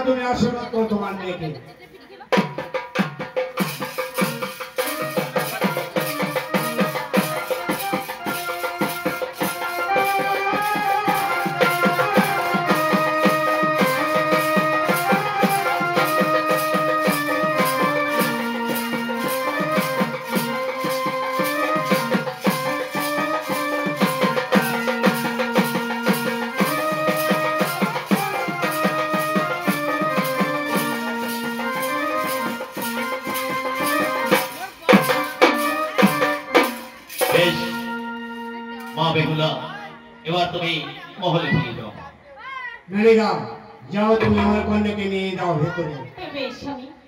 তুমি আশীর্বাদ করো তোমার মেয়েকে। মা বেহুলা, এবার তুমি মহলে ফিরে যাও। মেরিগা, যাও তুমি আমার কন্যাকে নিয়ে যাও ভেতরে। বেশ,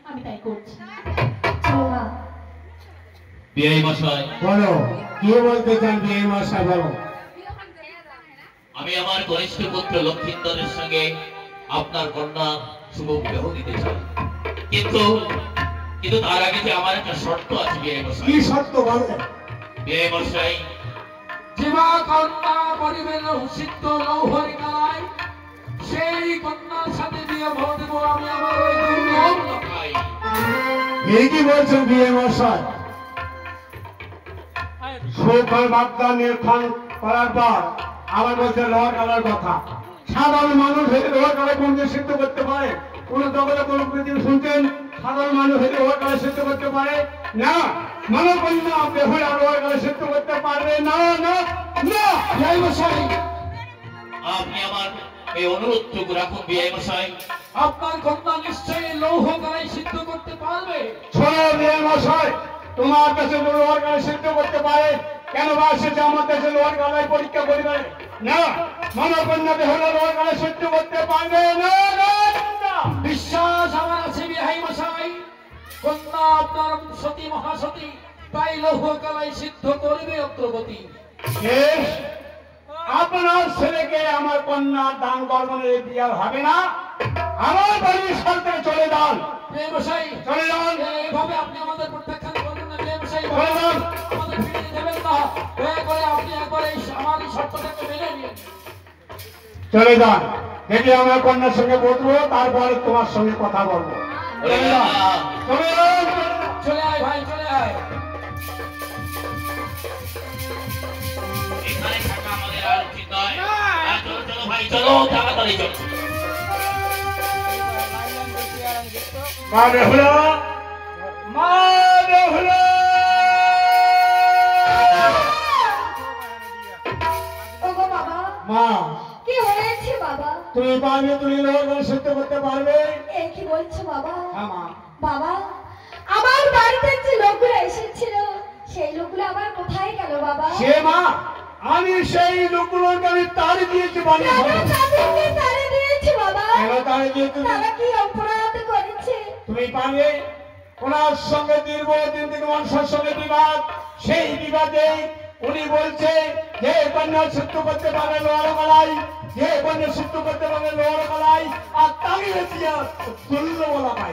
আমি তাই করছি। বিআই মশাই, বলো কি বলতে চান? বিআই মশাই বলো। আমি আমার কনিষ্ঠ পুত্র লক্ষিন্দরের সঙ্গে আপনার কন্যা শুভ বিবাহ দিতে চাই, কিন্তু তার আগে যে আমার একটা শর্ত আছে বিআই মশাই। কি শর্ত বলো? বিআই মশাই, জীবা কন্যা করিবেন সিদ্ধ লৌহরি কালায়, সেই কন্যার সাথে বিয়ে দেব আমি আমার ওই দুর্লভ লোকাই। এই কি বলছেন বিআই মশাই? সুফল বাগদা নির্খান করার পর আবার বলছে লোহার কালার কথা। সাধারণ মানুষ হয়ে লোহার কালার কোনদিন সিদ্ধ করতে পারে? কোন জগতে কোন পৃথিবী শুনছেন সাধারণ মানুষ হয়ে লোহার কালার সিদ্ধ করতে পারে না? মানব কন্যা বেহুলা লোহার কালার সিদ্ধ করতে পারবে না, না না। বিআই মশাই, আপনি আমার এই অনুরোধটুকু রাখুন বিআই মশাই। আপনার কন্যা নিশ্চয়ই লৌহ কালাই সিদ্ধ করতে পারবে। শোনো বিআই মশাই, তোমার কাছে লোহার কালার সিদ্ধ করতে পারে কেন বা এসেছে আমার দেশে লোহার কালার পরীক্ষা করিবে না? মানব কন্যা বেহুলা লোহার কালার সিদ্ধ করতে পারবে না, না না। বিশ্বাস আমার আছে বিহাই মশাই, কন্যা আপনার সতী মহাসতী, তাই লৌহ কালাই সিদ্ধ করবে অগ্রগতি। শেষ, আপনার ছেলেকে আমার কন্যার দান করবেন, বিয়ে হবে না। আমার বাড়ির সাথে চলে যান। বিহাই মশাই, চলে যান। এইভাবে আপনি আমাদের প্রত্যাখ্যান করবেন না বিহাই মশাই। চলে যান। আমাদের ফিরিয়ে দেবেন না। দয়া করে আপনি একবার আমার এই শর্তটাকে মেনে নিন। চলে যান, দেখি আমার কন্যার সঙ্গে বসবো, তারপরে তোমার সঙ্গে কথা বলবো। চলে যান, চলে যান। চলে আয় ভাই, চলে আয়। এখানে থাকা আমাদের আর উচিত নয়। চলো চলো ভাই, চলো তাড়াতাড়ি চলো। মা বেহুলা, মা বেহুলা। ওগো বাবা, মা, কি হয়েছে বাবা? তুমি পারবে? তুমি লোহার কালার সিদ্ধ করতে পারবে? এ কি বলছো বাবা? হ্যাঁ মা। বাবা, আমার বাড়িতে যে লোকগুলো এসেছিল সেই লোকগুলো আবার কোথায় গেল বাবা? সে মা, আমি সেই লোকগুলোকে আমি তাড়ি দিয়েছি বাড়ি কেন থেকে। তাদেরকে তাড়ি দিয়েছো বাবা? কেন তাড়ি দিয়েছি? তারা কি অপরাধ করেছে? তুমি পারবে? ওনার সঙ্গে দীর্ঘদিন থেকে মানুষের সঙ্গে বিবাদ, সেই বিবাদে উনি বলছে যে কন্যা সিদ্ধ করতে পারবে লোহার গলায়, যে কন্যা সিদ্ধ করতে পারবে লোহার গলায়, আর তাকে দিয়া তুল্য বলা পাই।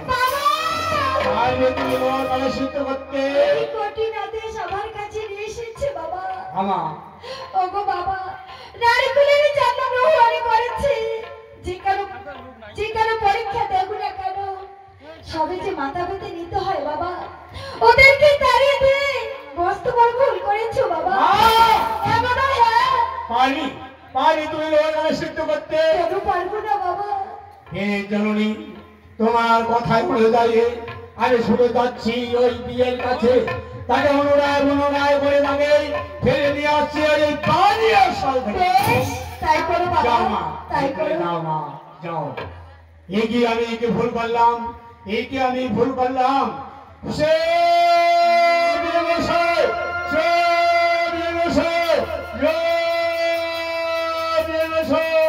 পারবে তুমি লোহার গলায় সিদ্ধ করতে? এই কঠিন আদেশ আমার কাছে নিয়ে এসেছে বাবা। আমার ওগো বাবা, নারীকুলের জন্মগ্রহণ করেছে, যে কারো পরীক্ষা দেব না কেন সবে যে মাথা পেতে নিতে হয় বাবা। ওদেরকে তাড়িয়ে দিয়ে বস্তু বড় ভুল করেছো বাবা। এমন হ্যাঁ, পারি পারি তুমি লোহার গলায় সিদ্ধ করতে? কেন পারবো না বাবা? হে জননী, তোমার কথায় বলে দাঁড়িয়ে আমি শুনে যাচ্ছি ওই বিয়ের কাছে, তাকে অনুরায় করে তাকে ফেলে নিয়ে আসছি ওই পানির সাল থেকে। বেশ, তাই করো বাবা, যাও মা, তাই করো। যাও মা, যাও। আমি একে ভুল করলাম, আমি ভুল করলাম। সে বিয়ে মশাই, সে বিয়ে মশাই, বিয়ে মশাই।